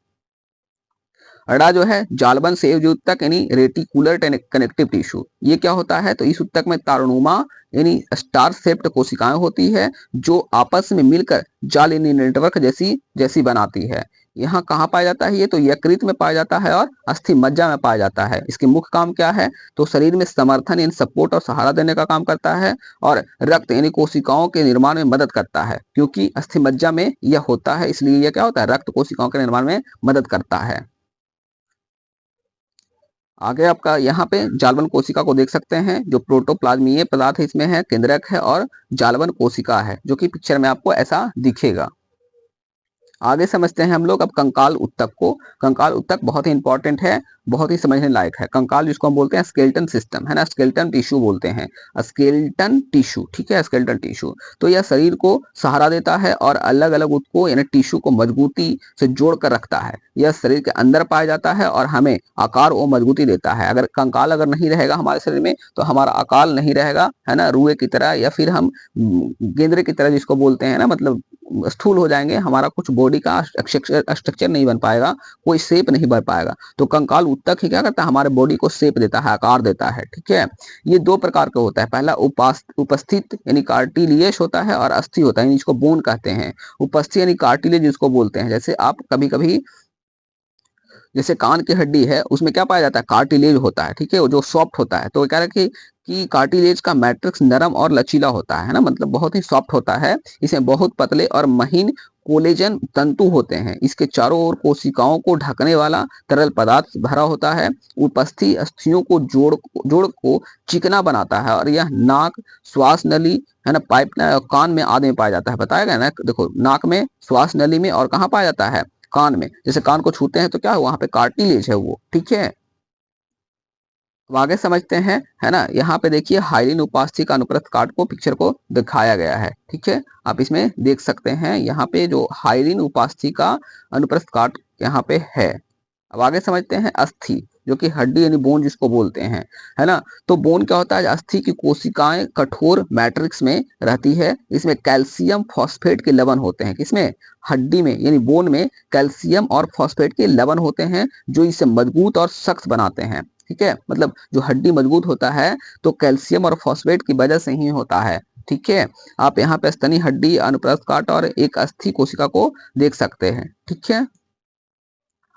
अड़ा जो है जालबन संयोजी ऊतक यानी रेटिकुलर कनेक्टिव टिश्यू। ये क्या होता है, तो इस ऊतक में तारनुमा यानी स्टार शेप्ड कोशिकाएं होती है जो आपस में मिलकर जाल यानी नेटवर्क जैसी बनाती है। यहाँ कहाँ पाया जाता है, ये तो यकृत में पाया जाता है और अस्थि मज्जा में पाया जाता है। इसके मुख्य काम क्या है, तो शरीर में समर्थन यानी सपोर्ट और सहारा देने का काम करता है और रक्त यानी कोशिकाओं के निर्माण में मदद करता है। क्योंकि अस्थि मज्जा में यह होता है, इसलिए यह क्या होता है, रक्त कोशिकाओं के निर्माण में मदद करता है। आगे आपका यहाँ पे जालवन कोशिका को देख सकते हैं, जो प्रोटोप्लाज्मीय पदार्थ इसमें है, केंद्रक है और जालवन कोशिका है, जो कि पिक्चर में आपको ऐसा दिखेगा। आगे समझते हैं हम लोग अब कंकाल ऊतक को। कंकाल ऊतक बहुत ही इंपॉर्टेंट है, बहुत ही समझने लायक है। कंकाल जिसको हम बोलते हैं स्केलेटन सिस्टम है ना, स्केलेटन टिश्यू बोलते हैं, स्केलेटन टिश्यू। ठीक है, स्केलेटन टिश्यू तो यह शरीर को सहारा देता है और अलग अलग ऊतकों यानी टिश्यू को मजबूती से जोड़ कर रखता है। यह शरीर के अंदर पाया जाता है और हमें आकार और मजबूती देता है। अगर कंकाल अगर नहीं रहेगा हमारे शरीर में तो हमारा आकार नहीं रहेगा, है ना, रुए की तरह या फिर हम गेंदरे की तरह जिसको बोलते हैं ना, मतलब स्थूल हो जाएंगे, हमारा कुछ बॉडी का स्ट्रक्चर नहीं बन पाएगा, कोई शेप नहीं बन पाएगा। तो कंकाल ऊतक ही क्या करता है, हमारे बॉडी को शेप देता है, आकार देता है। ठीक है, ये दो प्रकार का होता है। पहला उपस्थित यानी कार्टिलियस होता है और अस्थि होता है, जिसको बोन कहते हैं। उपस्थित यानी कार्टिलेज जिसको बोलते हैं, जैसे आप कभी कभी जैसे कान की हड्डी है उसमें क्या पाया जाता है, कार्टिलेज होता है। ठीक है, वो जो सॉफ्ट होता है, तो क्या है कि कार्टिलेज का मैट्रिक्स नरम और लचीला होता है ना, मतलब बहुत ही सॉफ्ट होता है। इसमें बहुत पतले और महीन कोलेजन तंतु होते हैं। इसके चारों ओर कोशिकाओं को ढकने वाला तरल पदार्थ भरा होता है। उपस्थित अस्थियों को जोड़ को चिकना बनाता है और यह नाक, श्वास नली, है ना, पाइप कान में आदि में पाया जाता है। बताया गया ना, देखो नाक में, श्वास नली में और कहाँ पाया जाता है, कान में। जैसे कान को छूते हैं तो क्या है, वहां पे कार्टिलेज है वो। ठीक है, अब आगे समझते हैं, है ना। यहाँ पे देखिए हाइलिन उपास्थि का अनुप्रस्थ काट को पिक्चर को दिखाया गया है। ठीक है, आप इसमें देख सकते हैं, यहाँ पे जो हाइलिन उपास्थि का अनुप्रस्थ काट यहाँ पे है। अब आगे समझते हैं अस्थि, जो कि हड्डी यानी बोन जिसको बोलते हैं, है ना। तो बोन क्या होता है, अस्थि की कोशिकाएं कठोर मैट्रिक्स में रहती है। इसमें कैल्शियम फॉस्फेट के लवण होते हैं। किसमें, हड्डी में यानी बोन में कैल्शियम और फॉस्फेट के लवण होते हैं, जो इसे मजबूत और सख्त बनाते हैं। ठीक है, मतलब जो हड्डी मजबूत होता है तो कैल्शियम और फॉस्फेट की वजह से ही होता है। ठीक है, आप यहाँ पे स्तनी हड्डी, अनुप्रस्थ काट और एक अस्थि कोशिका को देख सकते हैं। ठीक है,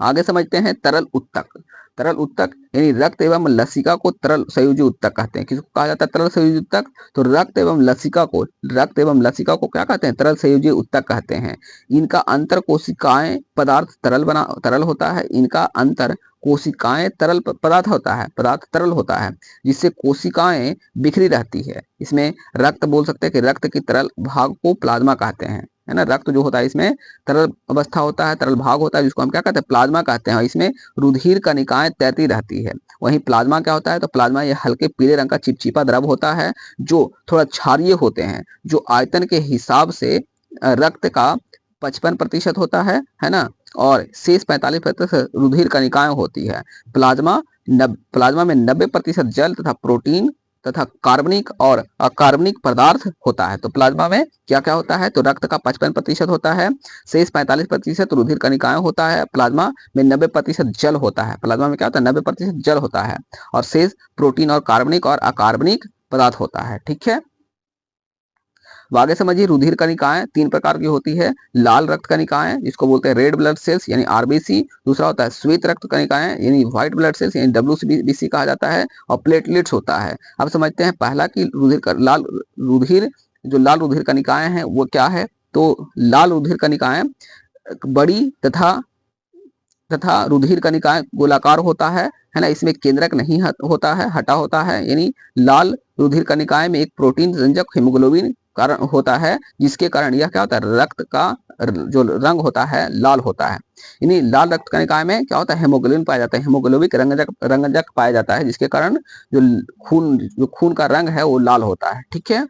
आगे समझते हैं तरल उत्तक। तरल उत्तक यानी रक्त एवं लसिका को तरल संयोजी उत्तक कहते हैं। किसको कहा जाता है तरल संयोजी उत्तक? तो रक्त एवं लसिका को क्या कहते हैं? तरल संयोजी उत्तक कहते हैं। इनका अंतर कोशिकाएं पदार्थ तरल होता है। इनका अंतर कोशिकाएं पदार्थ तरल होता है, जिससे कोशिकाएं बिखरी रहती है। इसमें रक्त बोल सकते हैं कि रक्त की तरल भाग को प्लाज्मा कहते हैं, है ना। रक्त जो होता है इसमें तरल अवस्था होता है, तरल भाग होता है, जिसको हम क्या कहते हैं? प्लाज्मा कहते हैं। और इसमें रुधिर कणिकाएं तैरती रहती है। वहीं प्लाज्मा क्या होता है? तो प्लाज्मा ये हल्के पीले रंग का चिपचिपा द्रव होता है, जो थोड़ा क्षारीय होते हैं, जो आयतन के हिसाब से रक्त का 55% होता है ना, और शेष 45% रुधिर कणिकाएं होती है। प्लाज्मा में 90% जल तथा प्रोटीन तथा कार्बनिक और अकार्बनिक पदार्थ होता है। तो प्लाज्मा में क्या क्या होता है? तो रक्त का 55% होता है, शेष 45% रुधिर कणिकाएं होता है। प्लाज्मा में 90% जल होता है। प्लाज्मा में क्या होता है? 90% जल होता है, और शेष प्रोटीन और कार्बनिक और अकार्बनिक पदार्थ होता है। ठीक है, अब आगे समझिए रुधिर कणिकाएं 3 प्रकार की होती है। लाल रक्त कणिकाएं, जिसको बोलते हैं रेड ब्लड सेल्स यानी आरबीसी। दूसरा होता है श्वेत रक्त कणिकाएं यानी व्हाइट ब्लड सेल्स यानी डब्ल्यूबीसी कहा जाता है, और प्लेटलेट्स होता है। अब समझते हैं पहला कि लाल रुधिर कणिकाएं हैं वो क्या है? तो लाल रुधिर कणिकाएं बड़ी तथा रुधिर कणिकाएं गोलाकार होता है ना। इसमें केंद्रक नहीं होता है, हटा होता है। यानी लाल रुधिर कणिकाएं में एक प्रोटीन संयोजक हीमोग्लोबिन कारण होता है, जिसके कारण यह क्या होता है? रक्त का जो रंग होता है लाल होता है। यानी लाल रक्त कणिकाएं में क्या होता है? हीमोग्लोबिन पाया जाता है, हीमोग्लोबिक रंगजक पाया जाता है, जिसके कारण जो खून का रंग है वो लाल होता है। ठीक है,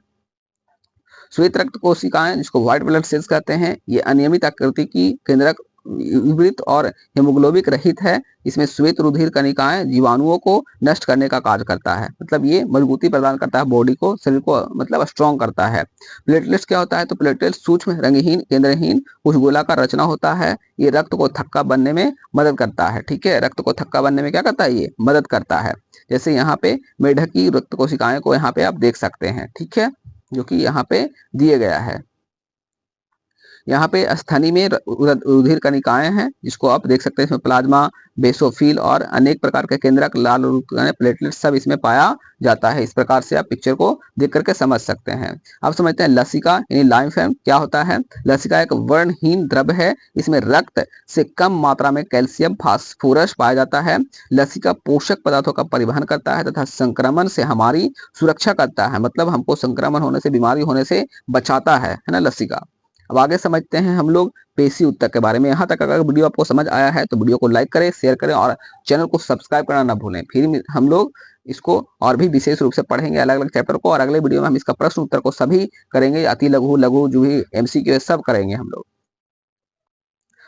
श्वेत रक्त कोशिकाएं, जिसको व्हाइट ब्लड सेल्स कहते हैं, ये अनियमित आकृति की केंद्रक विवृत और हेमोग्लोबिक रहित है। इसमें श्वेत रुधिर कणिकाएं जीवाणुओं को नष्ट करने का कार्य करता है, मतलब ये मजबूती प्रदान करता है बॉडी को, शरीर को मतलब स्ट्रॉन्ग करता है। प्लेटलेट्स क्या होता है? तो प्लेटलेट्स सूक्ष्म रंगहीन केंद्रहीन कुछ गोलाकार रचना होता है। ये रक्त को थक्का बनने में मदद करता है। ठीक है, रक्त को थक्का बनने में क्या करता है? ये मदद करता है। जैसे यहाँ पे मेढक की रक्त कोशिकाएं को यहाँ पे आप देख सकते हैं। ठीक है, जो कि यहाँ पे दिए गया है। यहाँ पे स्थनी में रुधिर कणिकाएं हैं, जिसको आप देख सकते हैं। इसमें प्लाज्मा, बेसोफिल और अनेक प्रकार के केंद्रक, लाल प्लेटलेट सब इसमें पाया जाता है। इस प्रकार से आप पिक्चर को देख करके समझ सकते हैं। अब समझते हैं लसिका यानी लाइम फिल्म क्या होता है। लसिका एक वर्णहीन द्रव है। इसमें रक्त से कम मात्रा में कैल्शियम फास्फोरस पाया जाता है। लसिका पोषक पदार्थों का परिवहन करता है तथा संक्रमण से हमारी सुरक्षा करता है, मतलब हमको संक्रमण होने से, बीमारी होने से बचाता है ना लसिका। अब आगे समझते हैं हम लोग पेशी उत्तक के बारे में। यहाँ तक अगर वीडियो आपको समझ आया है तो वीडियो को लाइक करें, शेयर करें और चैनल को सब्सक्राइब करना ना भूलें। फिर हम लोग इसको और भी विशेष रूप से पढ़ेंगे अलग अलग चैप्टर को, और अगले वीडियो में हम इसका प्रश्न उत्तर को सभी करेंगे, अति लघु, लघु, जो भी MCQ सब करेंगे हम लोग।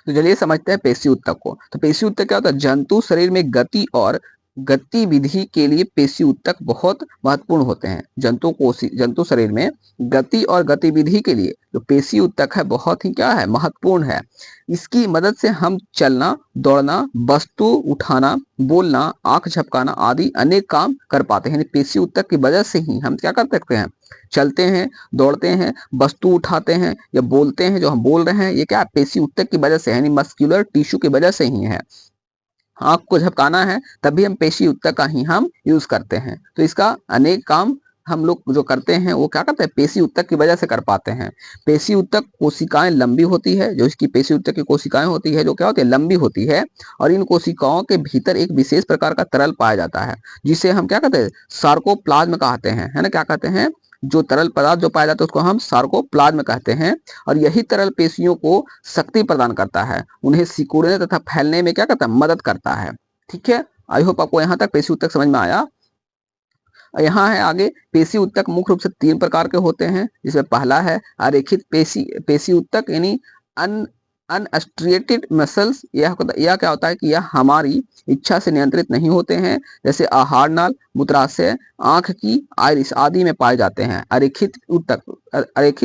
तो चलिए समझते हैं पेशी उत्तक को। तो पेशी उत्तक क्या होता है? जंतु शरीर में गति और गतिविधि के लिए पेशी उत्तक बहुत महत्वपूर्ण होते हैं। जंतु शरीर में गति और गतिविधि के लिए जो पेशी उत्तक है बहुत ही क्या है? महत्वपूर्ण है। इसकी मदद से हम चलना, दौड़ना, वस्तु उठाना, बोलना, आंख झपकाना आदि अनेक काम कर पाते हैं। पेशी उत्तक की वजह से ही हम क्या कर सकते हैं? चलते हैं, दौड़ते हैं, वस्तु उठाते हैं या बोलते हैं। जो हम बोल रहे हैं ये क्या? पेशी उत्तक की वजह से, यानी मस्कुलर टिश्यू की वजह से ही है। आंख को झपकाना है तब भी हम पेशी उत्तक का ही हम यूज करते हैं। तो इसका अनेक काम हम लोग जो करते हैं वो क्या करते हैं? पेशी उत्तक की वजह से कर पाते हैं। पेशी उत्तक कोशिकाएं लंबी होती है। जो इसकी पेशी उत्तक की कोशिकाएं होती है जो क्या होती है? लंबी होती है, और इन कोशिकाओं के भीतर एक विशेष प्रकार का तरल पाया जाता है, जिसे हम क्या कहते हैं? सार्कोप्लाज्म कहते हैं, है ना। क्या कहते हैं? जो तरल पदार्थ जो पाया जाता है उसको हम सार्कोप्लाज्म कहते हैं, और यही तरल पेशियों को शक्ति प्रदान करता है, उन्हें सिकुड़ने तथा फैलने में क्या करता है? मदद करता है। ठीक है, आई होप आपको यहाँ तक पेशी उत्तक समझ में आया। यहाँ है आगे पेशी उत्तक मुख्य रूप से 3 प्रकार के होते हैं, जिसमें पहला है अरेखित पेशी उत्तक यानी अनस्ट्रिएटेड मसल्स। यह क्या होता है कि यह हमारी इच्छा से नियंत्रित नहीं होते हैं, जैसे आहार नाल, मूत्राशय, आंख की आइरिस आदि में पाए जाते हैं। अरेखित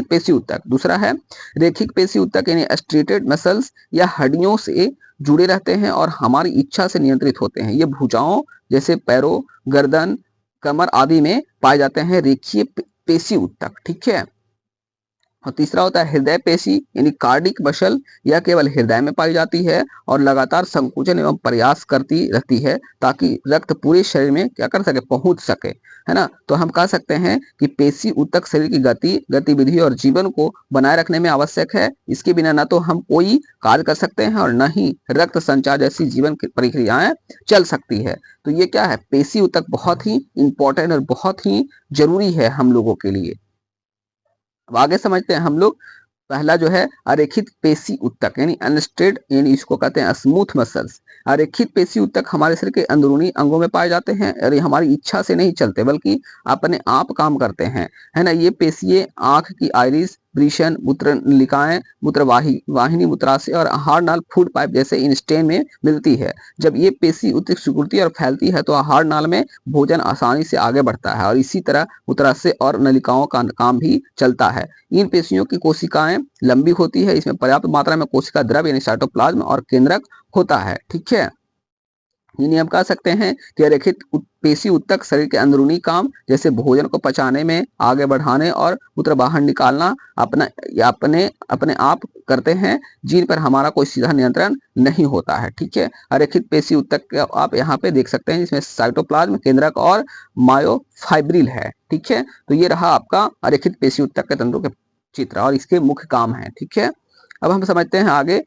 पेशी उत्तक। दूसरा है रेखिक पेशी उत्तक यानी स्ट्रिएटेड मसल्स। यह हड्डियों से जुड़े रहते हैं और हमारी इच्छा से नियंत्रित होते हैं। ये भुजाओं जैसे पैरों, गर्दन, कमर आदि में पाए जाते हैं। रेखीय पेशी ऊतक, ठीक है। और तीसरा होता है हृदय पेशी यानी कार्डिक मसल, यह केवल हृदय में पाई जाती है और लगातार संकुचन एवं प्रयास करती रहती है ताकि रक्त पूरे शरीर में क्या कर सके, पहुंच सके, है ना। तो हम कह सकते हैं कि पेशी ऊतक शरीर की गति, गतिविधि और जीवन को बनाए रखने में आवश्यक है। इसके बिना न तो हम कोई कार्य कर सकते हैं और न ही रक्त संचार जैसी जीवन की प्रक्रियाएं चल सकती है। तो ये क्या है, पेशी ऊतक बहुत ही इंपॉर्टेंट और बहुत ही जरूरी है हम लोगों के लिए। अब आगे समझते हैं हम लोग। पहला जो है अरेखित पेशी ऊतक यानी अनस्ट्रेड, यानी इसको कहते हैं स्मूथ मसल्स। अरेखित पेशी ऊतक हमारे शरीर के अंदरूनी अंगों में पाए जाते हैं और ये हमारी इच्छा से नहीं चलते बल्कि अपने आप काम करते हैं, है ना। ये पेशियां आंख की आइरिस, वृषण, मूत्र निकाय, वाहिनी, मूत्राशय और आहार नाल, फूड पाइप जैसे इन स्टेन में मिलती है। जब ये पेशी ऊतक सिकुड़ती और फैलती है तो आहार नाल में भोजन आसानी से आगे बढ़ता है और इसी तरह मूत्राशय और नलिकाओं का काम भी चलता है। इन पेशियों की कोशिकाएं लंबी होती है, इसमें पर्याप्त मात्रा में कोशिका द्रव्य यानी साइटोप्लाज्म और केंद्रक होता है, ठीक है। यानी हम कह सकते हैं कि अरेखित पेशी ऊतक शरीर के अंदरूनी काम जैसे भोजन को पचाने में, आगे बढ़ाने और मूत्र बाहर निकालना अपने अपने आप करते हैं, जिन पर हमारा कोई सीधा नियंत्रण नहीं होता है, ठीक है। अरेखित पेशी ऊतक आप यहाँ पे देख सकते हैं, जिसमें साइटोप्लाज्म, केंद्रक और मायोफाइब्रिल है, ठीक है। तो ये रहा आपका अरेखित पेशी ऊतक के तंतु के चित्र और इसके मुख्य काम है, ठीक है। अब हम समझते हैं आगे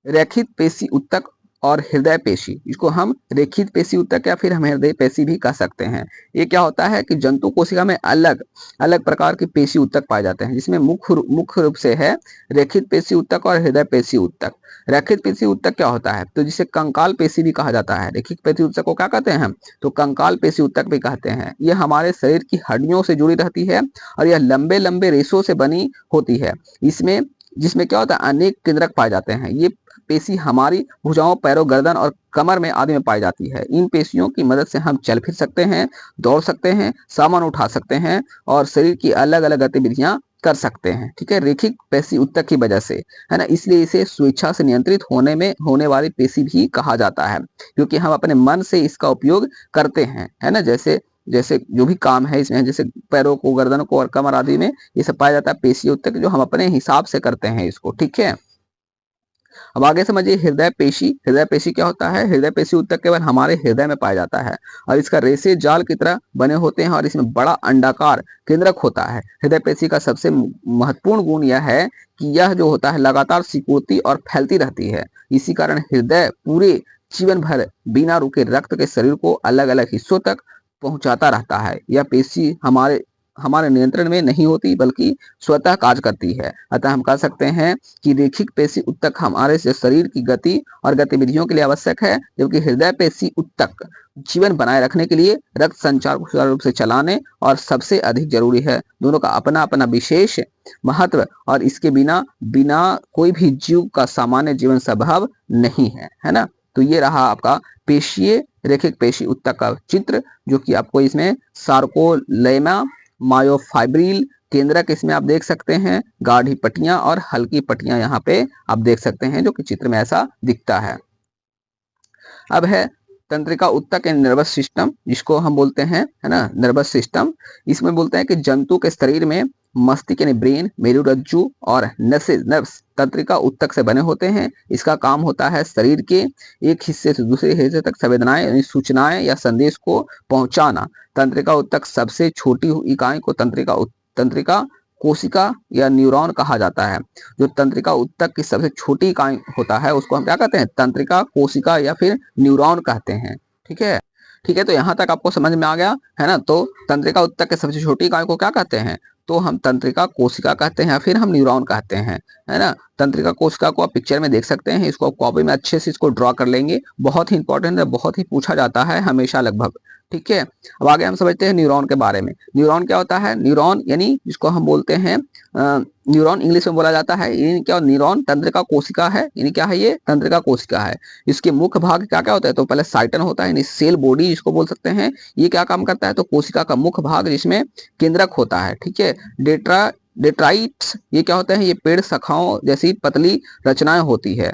रेखित पेशी ऊतक और हृदय पेशी। इसको हम रेखित पेशी ऊतक या फिर हम हृदय पेशी भी कह सकते हैं। ये क्या होता है कि जंतु कोशिका में अलग अलग प्रकार के पेशी ऊतक पाए जाते हैं, जिसमें मुख्य रूप से है रेखित पेशी ऊतक और हृदय पेशी ऊतक। रेखित पेशी ऊतक क्या होता है, तो जिसे कंकाल पेशी भी कहा जाता है। रेखित पेशी ऊतक को क्या कहते हैं हम, तो कंकाल पेशी ऊतक भी कहते हैं। यह हमारे शरीर की हड्डियों से जुड़ी रहती है और यह लंबे लंबे रेशों से बनी होती है। इसमें जिसमें क्या होता है, अनेक केंद्रक पाए जाते हैं। ये पेशी हमारी भुजाओं, पैरों, गर्दन और कमर में आदि में पाई जाती है। इन पेशियों की मदद से हम चल फिर सकते हैं, दौड़ सकते हैं, सामान उठा सकते हैं और शरीर की अलग अलग गतिविधियां कर सकते हैं, ठीक है, रेखिक पेशी ऊतक की वजह से, है ना। इसलिए इसे स्वेच्छा से नियंत्रित होने वाली पेशी भी कहा जाता है, क्योंकि हम अपने मन से इसका उपयोग करते हैं, है ना। जैसे जैसे जो भी काम है इसमें, जैसे पैरों को, गर्दन को और कमर आदि में ये सब पाया जाता है पेशी ऊतक, जो हम अपने हिसाब से करते हैं इसको, ठीक है। अब आगे समझिए हृदय पेशी। हृदय पेशी क्या होता है, हृदय पेशी ऊतक केवल हमारे हृदय में पाया जाता है और इसका रेशे जाल की तरह बने होते हैं और इसमें बड़ा अंडाकार केंद्रक होता है। हृदय पेशी का सबसे महत्वपूर्ण गुण यह है कि यह जो होता है लगातार सिकुड़ती और फैलती रहती है। इसी कारण हृदय पूरे जीवन भर बिना रुके रक्त के शरीर को अलग अलग हिस्सों तक पहुंचाता रहता है। यह पेशी हमारे हमारे नियंत्रण में नहीं होती बल्कि स्वतः कार्य करती है। अतः हम कह सकते हैं कि रेखिक पेशी ऊतक हमारे से शरीर की गति और गतिविधियों के लिए आवश्यक है, जबकि हृदय पेशी ऊतक जीवन बनाए रखने के लिए, रक्त संचार को सुचारू रूप से चलाने और सबसे अधिक जरूरी है। दोनों का अपना अपना विशेष महत्व और इसके बिना बिना कोई भी जीव का सामान्य जीवन संभव नहीं है, है ना। तो ये रहा आपका पेशीय रेखिक पेशी ऊतक का चित्र, जो कि आपको इसमें सार्कोलेमा, मायोफाइब्रिल, केंद्रक इसमें आप देख सकते हैं, गाढ़ी पट्टियां और हल्की पट्टियां यहाँ पे आप देख सकते हैं, जो कि चित्र में ऐसा दिखता है। अब है तंत्रिका ऊतक एंड नर्वस सिस्टम, जिसको हम बोलते हैं, है ना, नर्वस सिस्टम। इसमें बोलते हैं कि जंतु के शरीर में मस्तिष्क यानी ब्रेन, मेरुरज्जु और नर्व्स तंत्रिका ऊतक से बने होते हैं। इसका काम होता है शरीर के एक हिस्से से दूसरे हिस्से तक संवेदनाएं यानी सूचनाएं या संदेश को पहुंचाना। तंत्रिका ऊतक सबसे छोटी इकाई को तंत्रिका कोशिका या न्यूरॉन कहा जाता है। जो तंत्रिका ऊतक की सबसे छोटी इकाई होता है उसको हम क्या कहते हैं, तंत्रिका कोशिका या फिर न्यूरॉन कहते हैं, ठीक है। ठीक है, तो यहाँ तक आपको समझ में आ गया, है ना। तो तंत्रिका ऊतक के सबसे छोटी इकाई को क्या कहते हैं, तो हम तंत्रिका कोशिका कहते हैं या फिर हम न्यूरॉन कहते हैं, है ना। तंत्रिका कोशिका को आप पिक्चर में देख सकते हैं, इसको आप कॉपी में अच्छे से इसको ड्रॉ कर लेंगे, बहुत ही इंपॉर्टेंट है, बहुत ही पूछा जाता है हमेशा लगभग, ठीक है। अब आगे हम समझते हैं न्यूरॉन के बारे में। न्यूरॉन क्या होता है, न्यूरॉन यानी जिसको हम बोलते हैं न्यूरॉन इंग्लिश में बोला जाता है, यानी क्या, न्यूरॉन तंत्रिका कोशिका है, यानी क्या है, ये तंत्रिका कोशिका है। इसके मुख्य भाग क्या क्या होता है, तो पहले साइटन होता है यानी सेल बॉडी जिसको बोल सकते हैं, ये क्या काम करता है, तो कोशिका का मुख्य भाग जिसमें केंद्रक होता है, ठीक है। डेट्राइट्स ये क्या होते हैं, ये पेड़ शाखाओं जैसी पतली रचनाएं होती है।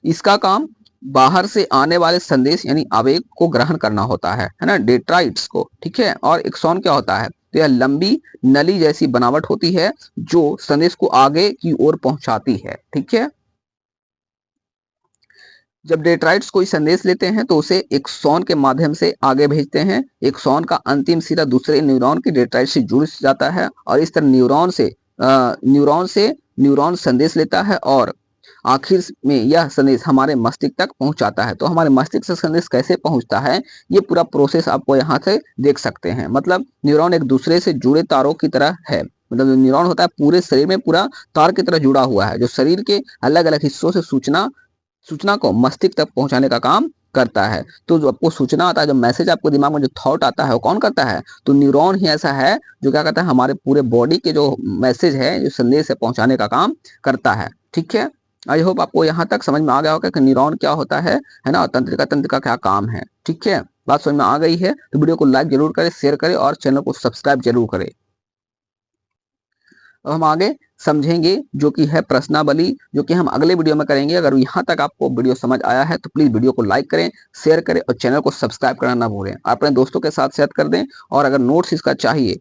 इसका काम बाहर से आने वाले संदेश यानी आवेग को ग्रहण करना होता है ना, डेट्राइट्स को, ठीक है। और एक्सॉन क्या होता है, तो यह लंबी नली जैसी बनावट होती है जो संदेश को आगे की ओर पहुंचाती है। ठीक है। जब डेट्राइट्स कोई संदेश लेते हैं तो उसे एक्सॉन के माध्यम से आगे भेजते हैं। एक्सॉन का अंतिम सिरा दूसरे न्यूरॉन के डेट्राइट से जुड़ जाता है और इस तरह न्यूरॉन संदेश लेता है और आखिर में यह संदेश हमारे मस्तिष्क तक पहुंचाता है। तो हमारे मस्तिष्क से संदेश कैसे पहुंचता है, ये पूरा प्रोसेस आपको यहाँ से देख सकते हैं। मतलब न्यूरॉन एक दूसरे से जुड़े तारों की तरह है। मतलब जो न्यूरॉन होता है पूरे शरीर में पूरा तार की तरह जुड़ा हुआ है, जो शरीर के अलग अलग हिस्सों से सूचना को मस्तिष्क तक पहुंचाने का काम करता है। तो जो आपको सूचना आता है, जो मैसेज आपको दिमाग में जो थॉट आता है, वो कौन करता है? तो न्यूरॉन ही ऐसा है जो क्या करता है, हमारे पूरे बॉडी के जो मैसेज है, जो संदेश है, पहुंचाने का काम करता है। ठीक है। आई होप आपको यहाँ तक समझ में आ गया होगा कि न्यूरॉन क्या होता है ना, और तंत्र का क्या काम है। ठीक है, बात समझ में आ गई है तो वीडियो को लाइक जरूर करें, शेयर करें और चैनल को सब्सक्राइब जरूर करें। अब हम आगे समझेंगे जो कि है प्रश्नावली, जो कि हम अगले वीडियो में करेंगे। अगर यहाँ तक आपको वीडियो समझ आया है तो प्लीज वीडियो को लाइक करें, शेयर करें और चैनल को सब्सक्राइब करना ना भूलें। अपने दोस्तों के साथ शेयर कर दें और अगर नोट्स इसका चाहिए